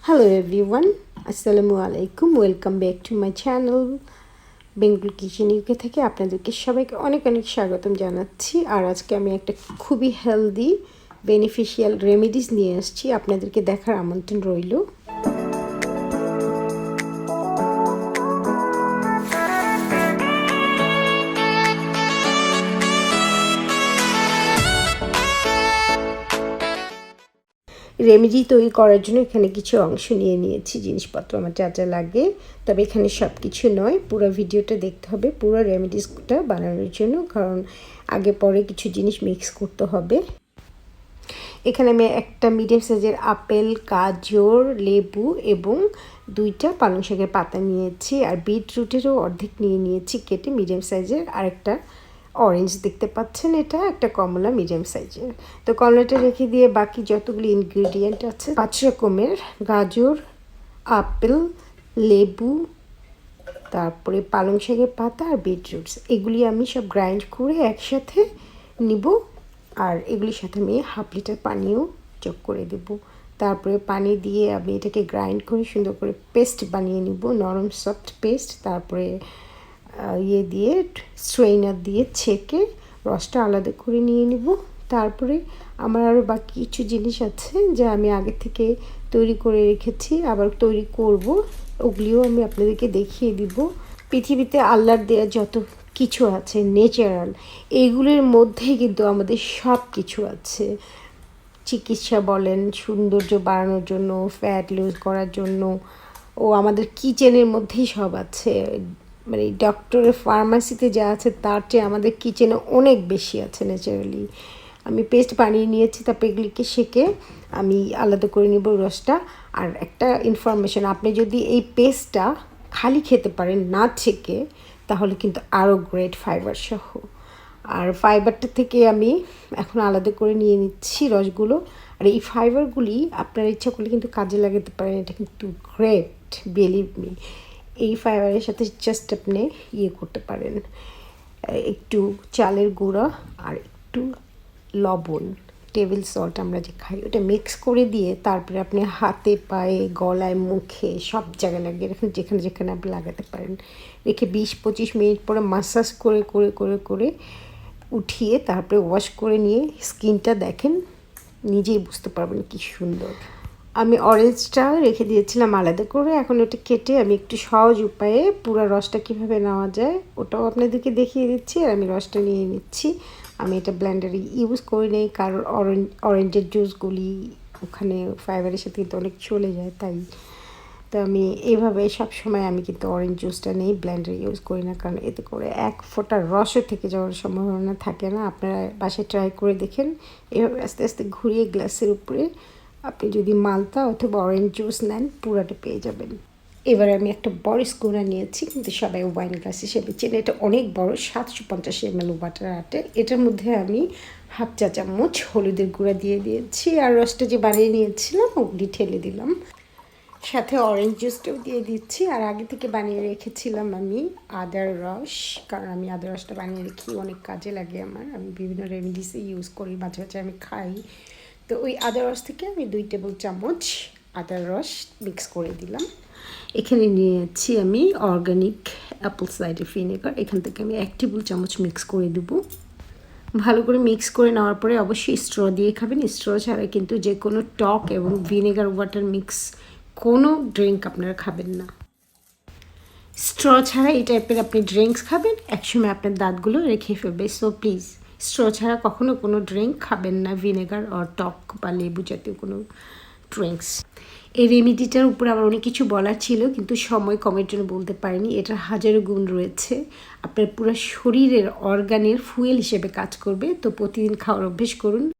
Hello everyone, আসসালামু আলাইকুম, welcome back to my channel Bengal kitchen UK থেকে আপনাদেরকে সবাইকে অনেক অনেক স্বাগতম জানাচ্ছি। আর আজকে আমি একটা খুবই হেলদি বেনিফিশিয়াল রেমেডিস নিয়ে আসছি, আপনাদেরকে দেখার আমন্ত্রণ রইল। রেমেডি তৈরি করার জন্য এখানে কিছু অংশ নিয়ে নিয়েছি, জিনিসপত্র আমার যা যা লাগে। তবে এখানে সব কিছু নয়, পুরো ভিডিওটা দেখতে হবে পুরো রেমেডিসটা বানানোর জন্য, কারণ আগে পরে কিছু জিনিস মিক্স করতে হবে। এখানে আমি একটা মিডিয়াম সাইজের আপেল, গাজর, লেবু এবং 2টা পালং শাকের পাতা নিয়েছি। আর বিটরুটেরও অর্ধেক নিয়ে নিয়েছি কেটে মিডিয়াম সাইজের। আর একটা অরেঞ্জ দেখতে পাচ্ছেন, এটা একটা কমলা মিডিয়াম সাইজের। তো কমলাটা রেখে দিয়ে বাকি যতগুলো ইনগ্রিডিয়েন্ট আছে 5 রকমের, গাজর, আপেল, লেবু, তারপরে পালং শাকের পাতা আর বিটরুটস, এগুলি আমি সব গ্রাইন্ড করে একসাথে নিব। আর এগুলির সাথে আমি 1/2 লিটার পানিও যোগ করে দেব। তারপরে পানি দিয়ে আমি এটাকে গ্রাইন্ড করে সুন্দর করে পেস্ট বানিয়ে নিব, নরম সফট পেস্ট। তারপরে দিয়ে স্ট্রেইনার দিয়ে ছেঁকে রসটা আলাদা করে নিয়ে নিব। তারপরে আমার আরও বাকি কিছু জিনিস আছে যা আমি আগে থেকে তৈরি করে রেখেছি, আবার তৈরি করব, ওগুলিও আমি আপনাদেরকে দেখিয়ে দিব। পৃথিবীতে আল্লাহর দেয়া যত কিছু আছে ন্যাচারাল, এইগুলির মধ্যেই কিন্তু আমাদের সব কিছু আছে। চিকিৎসা বলেন, সৌন্দর্য বাড়ানোর জন্য, ফ্যাট লুজ করার জন্য, ও আমাদের কিচেনের মধ্যেই সব আছে। মানে ডক্টরের ফার্মাসিতে যা আছে তার চেয়ে আমাদের কিচেনে অনেক বেশি আছে ন্যাচারালি। আমি পেস্ট বানিয়ে নিয়েছি, তারপর এগুলিকে সেঁকে আমি আলাদা করে নেব রসটা। আর একটা ইনফরমেশন, আপনি যদি এই পেস্টটা খালি খেতে পারেন না ছেঁকে, তাহলে কিন্তু আরও গ্রেট ফাইবার সহ। আর ফাইবারটা থেকে আমি এখন আলাদা করে নিয়ে নিচ্ছি রসগুলো। আর এই ফাইবারগুলি আপনার ইচ্ছা করলে কিন্তু কাজে লাগাতে পারেন, এটা কিন্তু গ্রেট, বিলিভ মি। এই ফাইবারের সাথে জাস্ট আপনি করতে পারেন একটু চালের গুঁড়া আর একটু লবণ, টেবিল সল্ট আমরা যে খাই, ওটা মিক্স করে দিয়ে তারপরে আপনি হাতে, পায়ে, গলায়, মুখে সব জায়গায় লাগিয়ে রাখেন, যেখানে যেখানে আপনি লাগাতে পারেন। রেখে 20-25 মিনিট পরে মাসাজ করে করে করে করে উঠিয়ে তারপরে ওয়াশ করে নিয়ে স্কিনটা দেখেন, নিজেই বুঝতে পারবেন কি সুন্দর। আমি অরেঞ্জটা রেখে দিয়েছিলাম আলাদা করে, এখন ওটা কেটে আমি একটু সহজ উপায়ে পুরো রসটা কীভাবে নেওয়া যায় ওটাও আপনাদেরকে দেখিয়ে দিচ্ছি। আর আমি রসটা নিয়ে নিচ্ছি। আমি এটা ব্লেন্ডারে ইউজ করে নেই, কারণ অরেঞ্জের জুসগুলি ওখানে ফাইবারের সাথে কিন্তু অনেক চলে যায়, তাই তো আমি এইভাবে সবসময় আমি কিন্তু অরেঞ্জ জুসটা নেই, ব্লেন্ডার ইউজ করি না, কারণ এতে করে এক ফোঁটা রসও থেকে যাওয়ার সম্ভাবনা থাকে না। আপনারা বাসায় ট্রাই করে দেখেন, এভাবে আস্তে আস্তে ঘুরিয়ে গ্লাসের উপরে আপনি যদি মালতা অথবা অরেঞ্জ জুস নেন পুরাটা পেয়ে যাবেন। এবার আমি একটা বড় স্কুনার নিয়েছি, কিন্তু সবাই ওয়াইন গ্লাস হিসেবে চেনে, এটা অনেক বড়, 750 ml ওয়াটার আটে। এটার মধ্যে আমি 1/2 চা চামচ হলুদের গুঁড়া দিয়ে দিয়েছি, আর রসটা যে বানিয়ে নিয়েছিলাম ওগুলি ঠেলে দিলাম, সাথে অরেঞ্জ জুসটাও দিয়ে দিচ্ছি। আর আগে থেকে বানিয়ে রেখেছিলাম আমি আদার রস, কারণ আমি আদার রসটা বানিয়ে রেখি, অনেক কাজে লাগে আমার, আমি বিভিন্ন রেমেডিসে ইউজ করি, মাঝে মাঝে আমি খাই। তো ওই আদার রস থেকে আমি 2 টেবিল চামচ আদার রস মিক্স করে দিলাম। এখানে নিয়েছি আমি অর্গানিক অ্যাপল সাইডার ভিনেগার, এখান থেকে আমি 1 টেবিল চামচ মিক্স করে দেবো। ভালো করে মিক্স করে নেওয়ার পরে অবশ্যই স্ট্র দিয়ে খাবেন, স্ট্র ছাড়া কিন্তু যে কোনো টক এবং ভিনেগার ওয়াটার মিক্স কোনো ড্রিঙ্ক আপনারা খাবেন না। স্ট্র ছাড়া এই টাইপের আপনি ড্রিঙ্কস খাবেন, একসময় আপনার দাঁতগুলো রেখে ফেলবে। সো প্লিজ স্ট্র ছাড়া কখনো কোনো ড্রিঙ্ক খাবেন না, ভিনেগার আর টক বা লেবু জাতীয় কোনো ড্রিঙ্কস। এই রেমেডিটার উপর আমার অনেক কিছু বলার ছিল, কিন্তু সময় কমের জন্য বলতে পারিনি। এটার হাজারো গুণ রয়েছে, আপনার পুরো শরীরের অর্গানের ফুয়েল হিসেবে কাজ করবে। তো প্রতিদিন খাওয়ার অভ্যেস করুন।